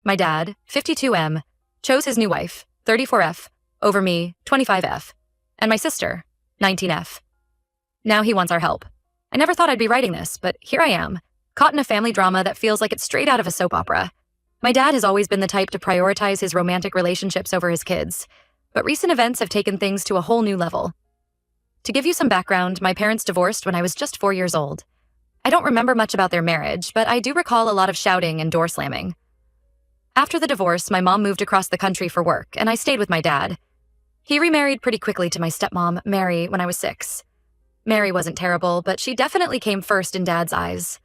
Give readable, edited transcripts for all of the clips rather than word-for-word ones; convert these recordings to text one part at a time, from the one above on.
My dad, 52M, chose his new wife, 34F, over me, 25F, and my sister, 19F. Now he wants our help. I never thought I'd be writing this, but here I am, caught in a family drama that feels like it's straight out of a soap opera. My dad has always been the type to prioritize his romantic relationships over his kids, but recent events have taken things to a whole new level. To give you some background, my parents divorced when I was just 4 years old. I don't remember much about their marriage, but I do recall a lot of shouting and door slamming. After the divorce, my mom moved across the country for work, and I stayed with my dad. He remarried pretty quickly to my stepmom, Mary, when I was 6. Mary wasn't terrible, but she definitely came first in Dad's eyes.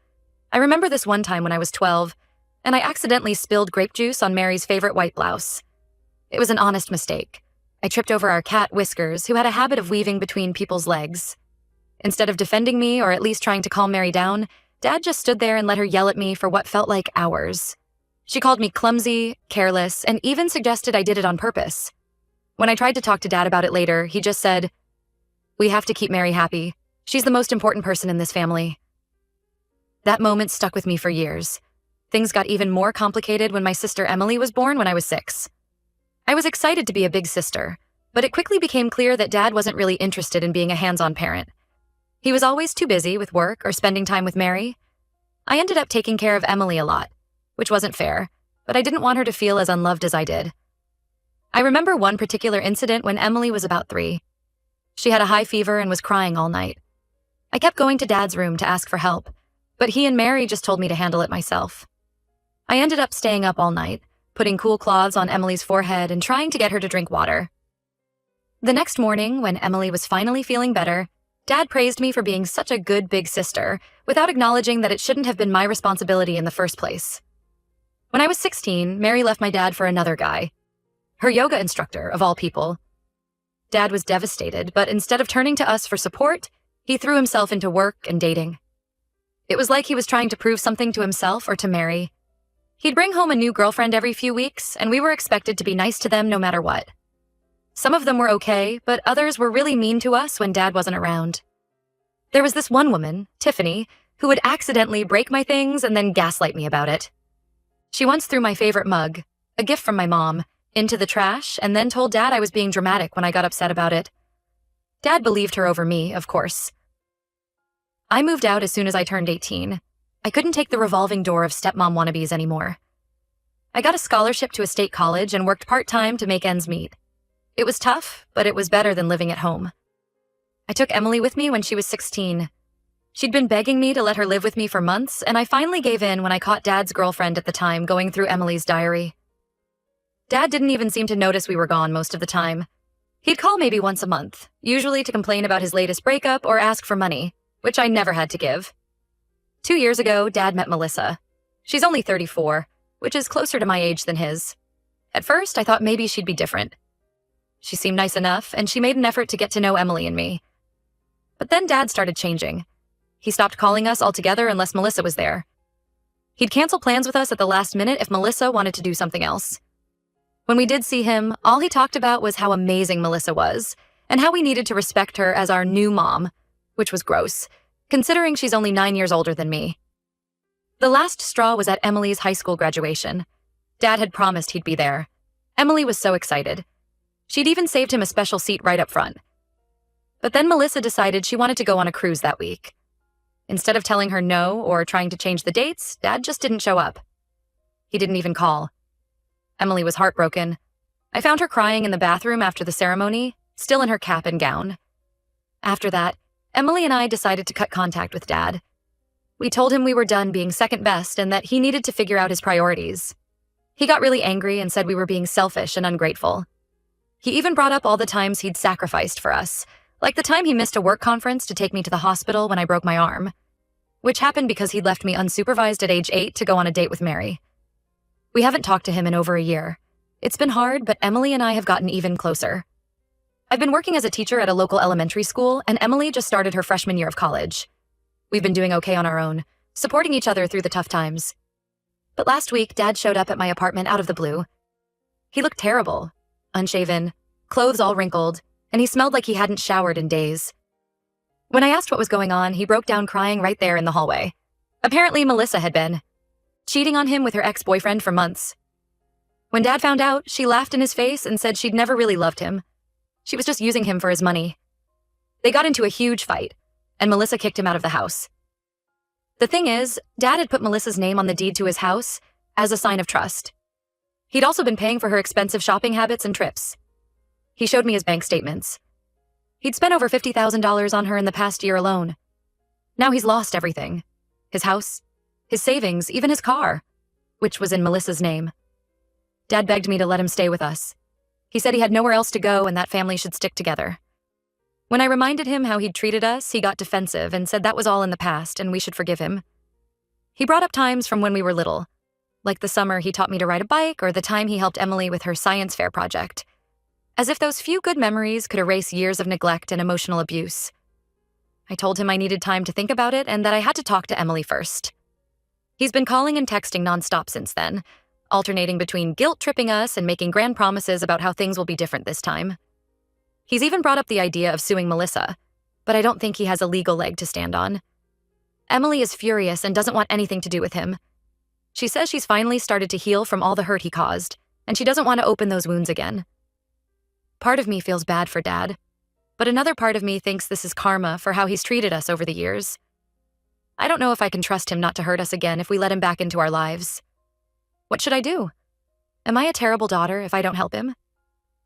I remember this one time when I was 12, and I accidentally spilled grape juice on Mary's favorite white blouse. It was an honest mistake. I tripped over our cat, Whiskers, who had a habit of weaving between people's legs. Instead of defending me or at least trying to calm Mary down, Dad just stood there and let her yell at me for what felt like hours. She called me clumsy, careless, and even suggested I did it on purpose. When I tried to talk to Dad about it later, he just said, "We have to keep Mary happy. She's the most important person in this family." That moment stuck with me for years. Things got even more complicated when my sister Emily was born when I was 6. I was excited to be a big sister, but it quickly became clear that Dad wasn't really interested in being a hands-on parent. He was always too busy with work or spending time with Mary. I ended up taking care of Emily a lot, which wasn't fair, but I didn't want her to feel as unloved as I did. I remember one particular incident when Emily was about 3. She had a high fever and was crying all night. I kept going to Dad's room to ask for help, but he and Mary just told me to handle it myself. I ended up staying up all night, putting cool cloths on Emily's forehead and trying to get her to drink water. The next morning, when Emily was finally feeling better, Dad praised me for being such a good big sister, without acknowledging that it shouldn't have been my responsibility in the first place. When I was 16, Mary left my dad for another guy. Her yoga instructor, of all people. Dad was devastated, but instead of turning to us for support, he threw himself into work and dating. It was like he was trying to prove something to himself or to Mary. He'd bring home a new girlfriend every few weeks, and we were expected to be nice to them no matter what. Some of them were okay, but others were really mean to us when Dad wasn't around. There was this one woman, Tiffany, who would accidentally break my things and then gaslight me about it. She once threw my favorite mug, a gift from my mom, into the trash and then told Dad I was being dramatic when I got upset about it. Dad believed her over me, of course. I moved out as soon as I turned 18. I couldn't take the revolving door of stepmom wannabes anymore. I got a scholarship to a state college and worked part-time to make ends meet. It was tough, but it was better than living at home. I took Emily with me when she was 16. She'd been begging me to let her live with me for months, and I finally gave in when I caught Dad's girlfriend at the time going through Emily's diary. Dad didn't even seem to notice we were gone most of the time. He'd call maybe once a month, usually to complain about his latest breakup or ask for money, which I never had to give. 2 years ago, Dad met Melissa. She's only 34, which is closer to my age than his. At first, I thought maybe she'd be different. She seemed nice enough, and she made an effort to get to know Emily and me. But then Dad started changing. He stopped calling us altogether unless Melissa was there. He'd cancel plans with us at the last minute if Melissa wanted to do something else. When we did see him, all he talked about was how amazing Melissa was, and how we needed to respect her as our new mom, which was gross, considering she's only 9 years older than me. The last straw was at Emily's high school graduation. Dad had promised he'd be there. Emily was so excited. She'd even saved him a special seat right up front. But then Melissa decided she wanted to go on a cruise that week. Instead of telling her no or trying to change the dates, Dad just didn't show up. He didn't even call. Emily was heartbroken. I found her crying in the bathroom after the ceremony, still in her cap and gown. After that, Emily and I decided to cut contact with Dad. We told him we were done being second best and that he needed to figure out his priorities. He got really angry and said we were being selfish and ungrateful. He even brought up all the times he'd sacrificed for us, like the time he missed a work conference to take me to the hospital when I broke my arm, which happened because he'd left me unsupervised at age 8 to go on a date with Mary. We haven't talked to him in over a year. It's been hard, but Emily and I have gotten even closer. I've been working as a teacher at a local elementary school, and Emily just started her freshman year of college. We've been doing okay on our own, supporting each other through the tough times. But last week, Dad showed up at my apartment out of the blue. He looked terrible, unshaven, clothes all wrinkled, and he smelled like he hadn't showered in days. When I asked what was going on, he broke down crying right there in the hallway. Apparently, Melissa had been cheating on him with her ex-boyfriend for months. When Dad found out, she laughed in his face and said she'd never really loved him. She was just using him for his money. They got into a huge fight, and Melissa kicked him out of the house. The thing is, Dad had put Melissa's name on the deed to his house as a sign of trust. He'd also been paying for her expensive shopping habits and trips. He showed me his bank statements. He'd spent over $50,000 on her in the past year alone. Now he's lost everything. His house, his savings, even his car, which was in Melissa's name. Dad begged me to let him stay with us. He said he had nowhere else to go and that family should stick together. When I reminded him how he'd treated us, he got defensive and said that was all in the past and we should forgive him. He brought up times from when we were little, like the summer he taught me to ride a bike or the time he helped Emily with her science fair project, as if those few good memories could erase years of neglect and emotional abuse. I told him I needed time to think about it and that I had to talk to Emily first. He's been calling and texting nonstop since then, alternating between guilt-tripping us and making grand promises about how things will be different this time. He's even brought up the idea of suing Melissa, but I don't think he has a legal leg to stand on. Emily is furious and doesn't want anything to do with him. She says she's finally started to heal from all the hurt he caused, and she doesn't want to open those wounds again. Part of me feels bad for Dad, but another part of me thinks this is karma for how he's treated us over the years. I don't know if I can trust him not to hurt us again if we let him back into our lives. What should I do? Am I a terrible daughter if I don't help him?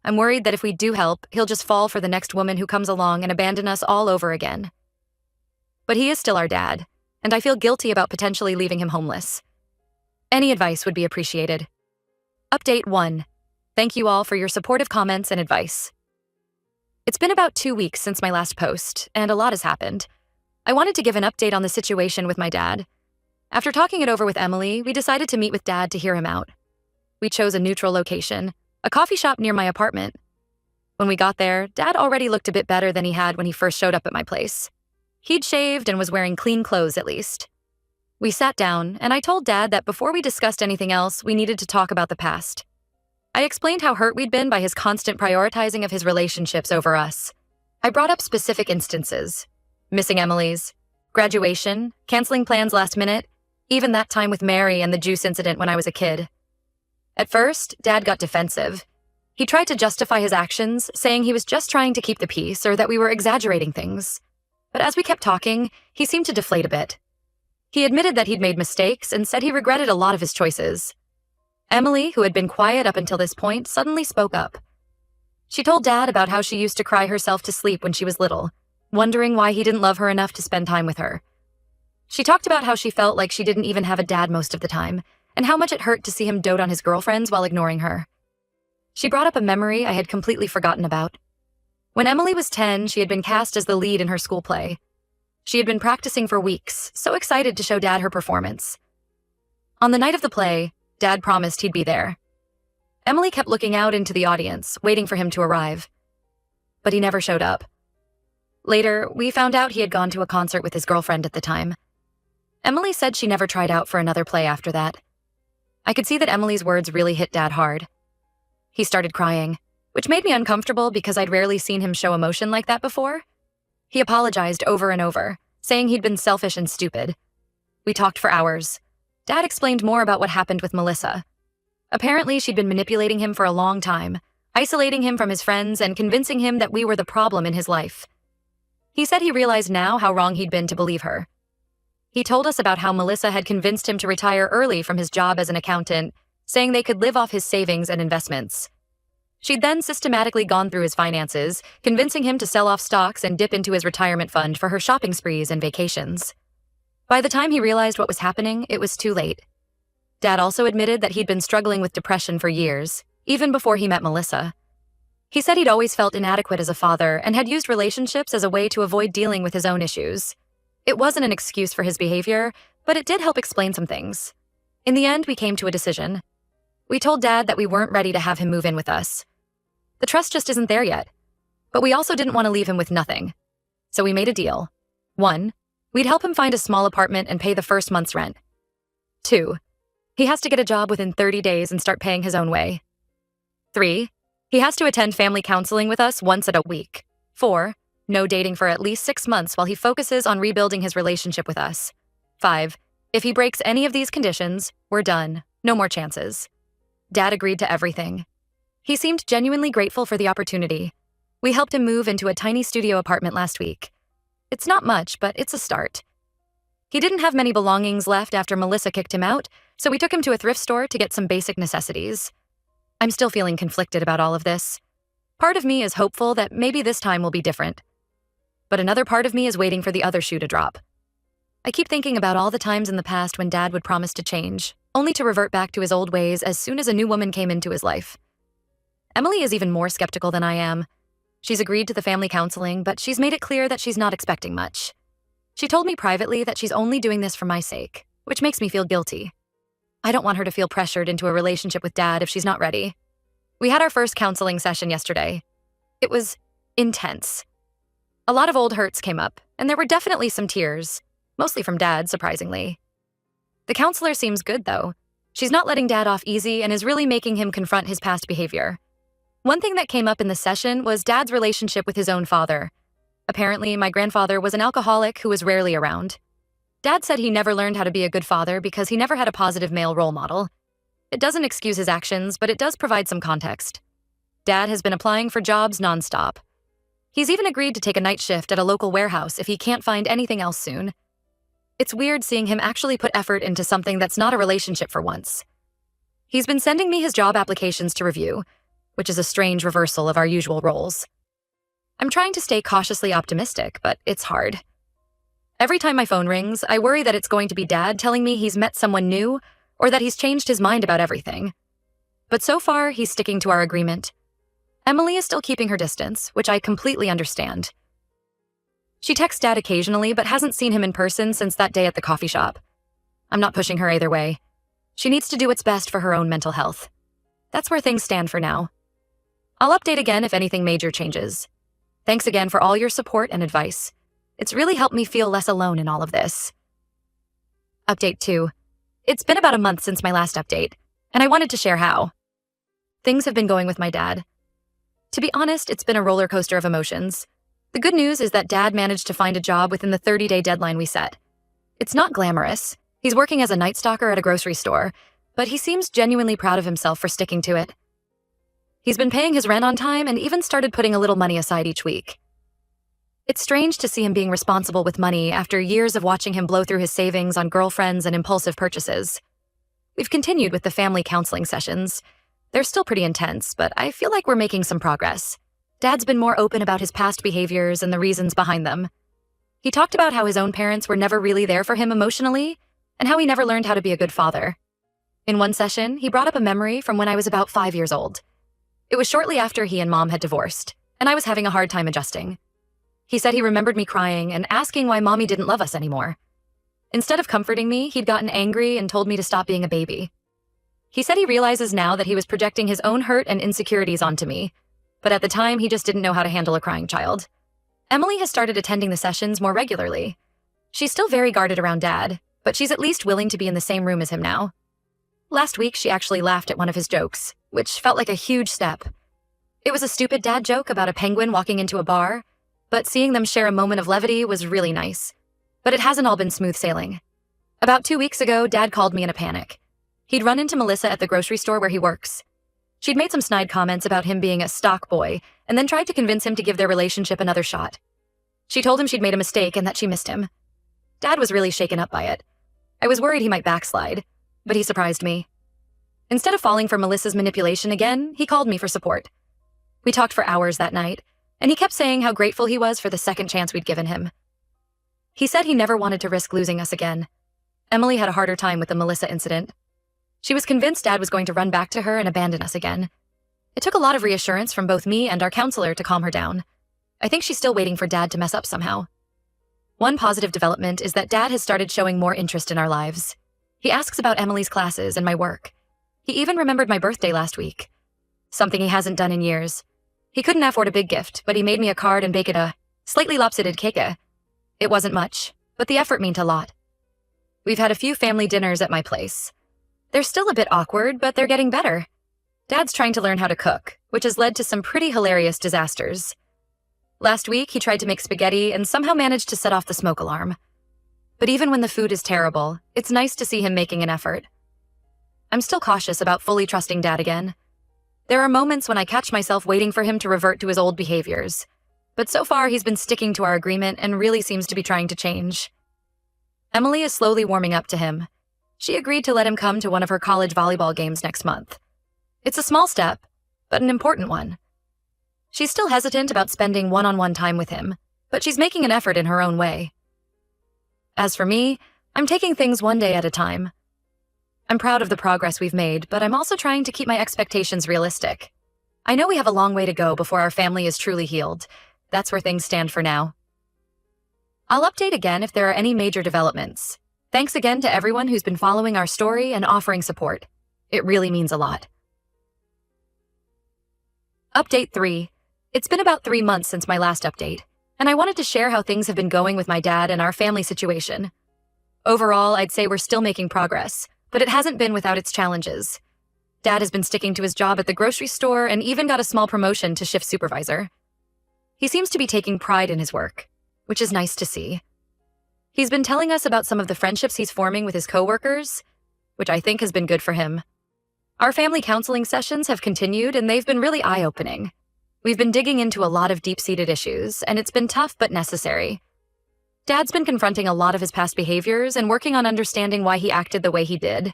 I'm worried that if we do help, he'll just fall for the next woman who comes along and abandon us all over again. But he is still our dad, and I feel guilty about potentially leaving him homeless. Any advice would be appreciated. Update 1. Thank you all for your supportive comments and advice. It's been about 2 weeks since my last post, and a lot has happened. I wanted to give an update on the situation with my dad. After talking it over with Emily, we decided to meet with Dad to hear him out. We chose a neutral location, a coffee shop near my apartment. When we got there, Dad already looked a bit better than he had when he first showed up at my place. He'd shaved and was wearing clean clothes at least. We sat down, and I told Dad that before we discussed anything else, we needed to talk about the past. I explained how hurt we'd been by his constant prioritizing of his relationships over us. I brought up specific instances: missing Emily's, graduation, canceling plans last minute, even that time with Mary and the juice incident when I was a kid. At first, Dad got defensive. He tried to justify his actions, saying he was just trying to keep the peace or that we were exaggerating things. But as we kept talking, he seemed to deflate a bit. He admitted that he'd made mistakes and said he regretted a lot of his choices. Emily, who had been quiet up until this point, suddenly spoke up. She told Dad about how she used to cry herself to sleep when she was little, wondering why he didn't love her enough to spend time with her. She talked about how she felt like she didn't even have a dad most of the time, and how much it hurt to see him dote on his girlfriends while ignoring her. She brought up a memory I had completely forgotten about. When Emily was 10, she had been cast as the lead in her school play. She had been practicing for weeks, so excited to show Dad her performance. On the night of the play, Dad promised he'd be there. Emily kept looking out into the audience, waiting for him to arrive. But he never showed up. Later, we found out he had gone to a concert with his girlfriend at the time. Emily said she never tried out for another play after that. I could see that Emily's words really hit Dad hard. He started crying, which made me uncomfortable because I'd rarely seen him show emotion like that before. He apologized over and over, saying he'd been selfish and stupid. We talked for hours. Dad explained more about what happened with Melissa. Apparently, she'd been manipulating him for a long time, isolating him from his friends and convincing him that we were the problem in his life. He said he realized now how wrong he'd been to believe her. He told us about how Melissa had convinced him to retire early from his job as an accountant, saying they could live off his savings and investments. She'd then systematically gone through his finances, convincing him to sell off stocks and dip into his retirement fund for her shopping sprees and vacations. By the time he realized what was happening, it was too late. Dad also admitted that he'd been struggling with depression for years, even before he met Melissa. He said he'd always felt inadequate as a father and had used relationships as a way to avoid dealing with his own issues. It wasn't an excuse for his behavior, but it did help explain some things. In the end, we came to a decision. We told Dad that we weren't ready to have him move in with us. The trust just isn't there yet. But we also didn't want to leave him with nothing. So we made a deal. 1, we'd help him find a small apartment and pay the first month's rent. 2, he has to get a job within 30 days and start paying his own way. 3, he has to attend family counseling with us once a week. 4, no dating for at least 6 months while he focuses on rebuilding his relationship with us. 5, if he breaks any of these conditions, we're done. No more chances. Dad agreed to everything. He seemed genuinely grateful for the opportunity. We helped him move into a tiny studio apartment last week. It's not much, but it's a start. He didn't have many belongings left after Melissa kicked him out, so we took him to a thrift store to get some basic necessities. I'm still feeling conflicted about all of this. Part of me is hopeful that maybe this time will be different. But another part of me is waiting for the other shoe to drop. I keep thinking about all the times in the past when Dad would promise to change, only to revert back to his old ways as soon as a new woman came into his life. Emily is even more skeptical than I am. She's agreed to the family counseling, but she's made it clear that she's not expecting much. She told me privately that she's only doing this for my sake, which makes me feel guilty. I don't want her to feel pressured into a relationship with Dad if she's not ready. We had our first counseling session yesterday. It was intense. A lot of old hurts came up, and there were definitely some tears, mostly from Dad, surprisingly. The counselor seems good, though. She's not letting Dad off easy and is really making him confront his past behavior. One thing that came up in the session was Dad's relationship with his own father. Apparently, my grandfather was an alcoholic who was rarely around. Dad said he never learned how to be a good father because he never had a positive male role model. It doesn't excuse his actions, but it does provide some context. Dad has been applying for jobs nonstop. He's even agreed to take a night shift at a local warehouse if he can't find anything else soon. It's weird seeing him actually put effort into something that's not a relationship for once. He's been sending me his job applications to review, which is a strange reversal of our usual roles. I'm trying to stay cautiously optimistic, but it's hard. Every time my phone rings, I worry that it's going to be Dad telling me he's met someone new or that he's changed his mind about everything. But so far, he's sticking to our agreement. Emily is still keeping her distance, which I completely understand. She texts Dad occasionally, but hasn't seen him in person since that day at the coffee shop. I'm not pushing her either way. She needs to do what's best for her own mental health. That's where things stand for now. I'll update again if anything major changes. Thanks again for all your support and advice. It's really helped me feel less alone in all of this. Update 2. It's been about a month since my last update, and I wanted to share how. Things have been going with my dad. To be honest, it's been a roller coaster of emotions. The good news is that Dad managed to find a job within the 30-day deadline we set. It's not glamorous. He's working as a night stalker at a grocery store, but he seems genuinely proud of himself for sticking to it. He's been paying his rent on time and even started putting a little money aside each week. It's strange to see him being responsible with money after years of watching him blow through his savings on girlfriends and impulsive purchases. We've continued with the family counseling sessions. They're still pretty intense, but I feel like we're making some progress. Dad's been more open about his past behaviors and the reasons behind them. He talked about how his own parents were never really there for him emotionally, and how he never learned how to be a good father. In one session, he brought up a memory from when I was about 5 years old. It was shortly after he and Mom had divorced, and I was having a hard time adjusting. He said he remembered me crying and asking why Mommy didn't love us anymore. Instead of comforting me, he'd gotten angry and told me to stop being a baby. He said he realizes now that he was projecting his own hurt and insecurities onto me, but at the time he just didn't know how to handle a crying child. Emily has started attending the sessions more regularly. She's still very guarded around Dad, but she's at least willing to be in the same room as him now. Last week, she actually laughed at one of his jokes, which felt like a huge step. It was a stupid dad joke about a penguin walking into a bar, but seeing them share a moment of levity was really nice. But it hasn't all been smooth sailing. About 2 weeks ago, Dad called me in a panic. He'd run into Melissa at the grocery store where he works. She'd made some snide comments about him being a stock boy, and then tried to convince him to give their relationship another shot. She told him she'd made a mistake and that she missed him. Dad was really shaken up by it. I was worried he might backslide, but he surprised me. Instead of falling for Melissa's manipulation again, he called me for support. We talked for hours that night, and he kept saying how grateful he was for the second chance we'd given him. He said he never wanted to risk losing us again. Emily had a harder time with the Melissa incident. She was convinced Dad was going to run back to her and abandon us again. It took a lot of reassurance from both me and our counselor to calm her down. I think she's still waiting for Dad to mess up somehow. One positive development is that Dad has started showing more interest in our lives. He asks about Emily's classes and my work. He even remembered my birthday last week. Something he hasn't done in years. He couldn't afford a big gift, but he made me a card and baked a slightly lopsided cake. It wasn't much, but the effort meant a lot. We've had a few family dinners at my place. They're still a bit awkward, but they're getting better. Dad's trying to learn how to cook, which has led to some pretty hilarious disasters. Last week, he tried to make spaghetti and somehow managed to set off the smoke alarm. But even when the food is terrible, it's nice to see him making an effort. I'm still cautious about fully trusting Dad again. There are moments when I catch myself waiting for him to revert to his old behaviors, but so far he's been sticking to our agreement and really seems to be trying to change. Emily is slowly warming up to him. She agreed to let him come to one of her college volleyball games next month. It's a small step, but an important one. She's still hesitant about spending one-on-one time with him, but she's making an effort in her own way. As for me, I'm taking things one day at a time. I'm proud of the progress we've made, but I'm also trying to keep my expectations realistic. I know we have a long way to go before our family is truly healed. That's where things stand for now. I'll update again if there are any major developments. Thanks again to everyone who's been following our story and offering support. It really means a lot. Update 3. It's been about 3 months since my last update, and I wanted to share how things have been going with my dad and our family situation. Overall, I'd say we're still making progress, but it hasn't been without its challenges. Dad has been sticking to his job at the grocery store and even got a small promotion to shift supervisor. He seems to be taking pride in his work, which is nice to see. He's been telling us about some of the friendships he's forming with his coworkers, which I think has been good for him. Our family counseling sessions have continued, and they've been really eye-opening. We've been digging into a lot of deep-seated issues, and it's been tough but necessary. Dad's been confronting a lot of his past behaviors and working on understanding why he acted the way he did.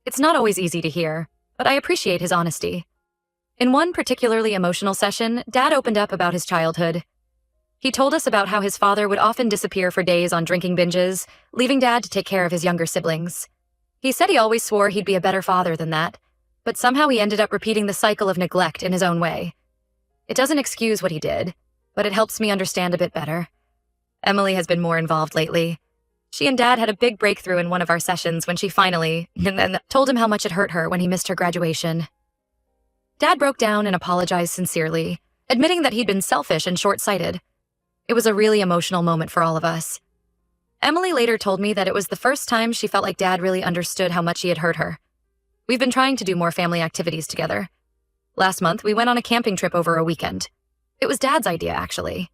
It's not always easy to hear, but I appreciate his honesty. In one particularly emotional session, Dad opened up about his childhood. He told us about how his father would often disappear for days on drinking binges, leaving Dad to take care of his younger siblings. He said he always swore he'd be a better father than that, but somehow he ended up repeating the cycle of neglect in his own way. It doesn't excuse what he did, but it helps me understand a bit better. Emily has been more involved lately. She and Dad had a big breakthrough in one of our sessions when she finally told him how much it hurt her when he missed her graduation. Dad broke down and apologized sincerely, admitting that he'd been selfish and short-sighted. It was a really emotional moment for all of us. Emily later told me that it was the first time she felt like Dad really understood how much he had hurt her. We've been trying to do more family activities together. Last month, we went on a camping trip over a weekend. It was Dad's idea, actually.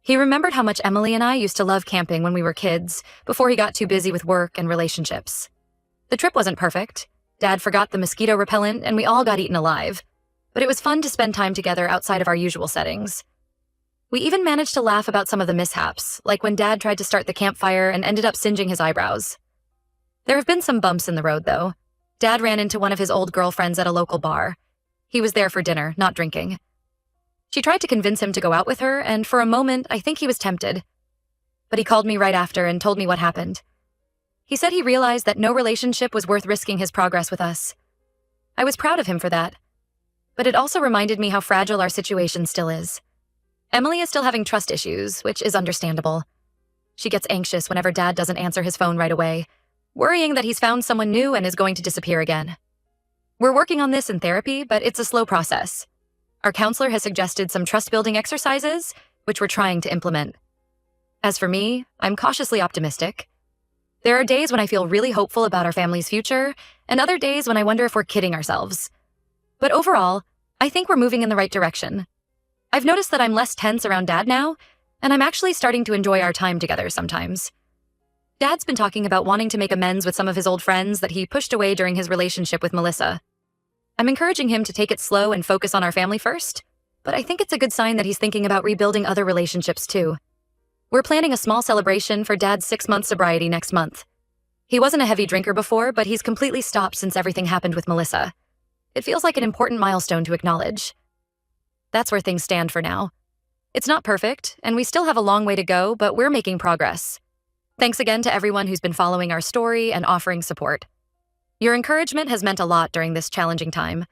He remembered how much Emily and I used to love camping when we were kids, before he got too busy with work and relationships. The trip wasn't perfect. Dad forgot the mosquito repellent, and we all got eaten alive. But it was fun to spend time together outside of our usual settings. We even managed to laugh about some of the mishaps, like when Dad tried to start the campfire and ended up singeing his eyebrows. There have been some bumps in the road, though. Dad ran into one of his old girlfriends at a local bar. He was there for dinner, not drinking. She tried to convince him to go out with her, and for a moment, I think he was tempted. But he called me right after and told me what happened. He said he realized that no relationship was worth risking his progress with us. I was proud of him for that. But it also reminded me how fragile our situation still is. Emily is still having trust issues, which is understandable. She gets anxious whenever Dad doesn't answer his phone right away, worrying that he's found someone new and is going to disappear again. We're working on this in therapy, but it's a slow process. Our counselor has suggested some trust-building exercises, which we're trying to implement. As for me, I'm cautiously optimistic. There are days when I feel really hopeful about our family's future, and other days when I wonder if we're kidding ourselves. But overall, I think we're moving in the right direction. I've noticed that I'm less tense around Dad now, and I'm actually starting to enjoy our time together sometimes. Dad's been talking about wanting to make amends with some of his old friends that he pushed away during his relationship with Melissa. I'm encouraging him to take it slow and focus on our family first, but I think it's a good sign that he's thinking about rebuilding other relationships too. We're planning a small celebration for Dad's 6-month sobriety next month. He wasn't a heavy drinker before, but he's completely stopped since everything happened with Melissa. It feels like an important milestone to acknowledge. That's where things stand for now. It's not perfect, and we still have a long way to go, but we're making progress. Thanks again to everyone who's been following our story and offering support. Your encouragement has meant a lot during this challenging time.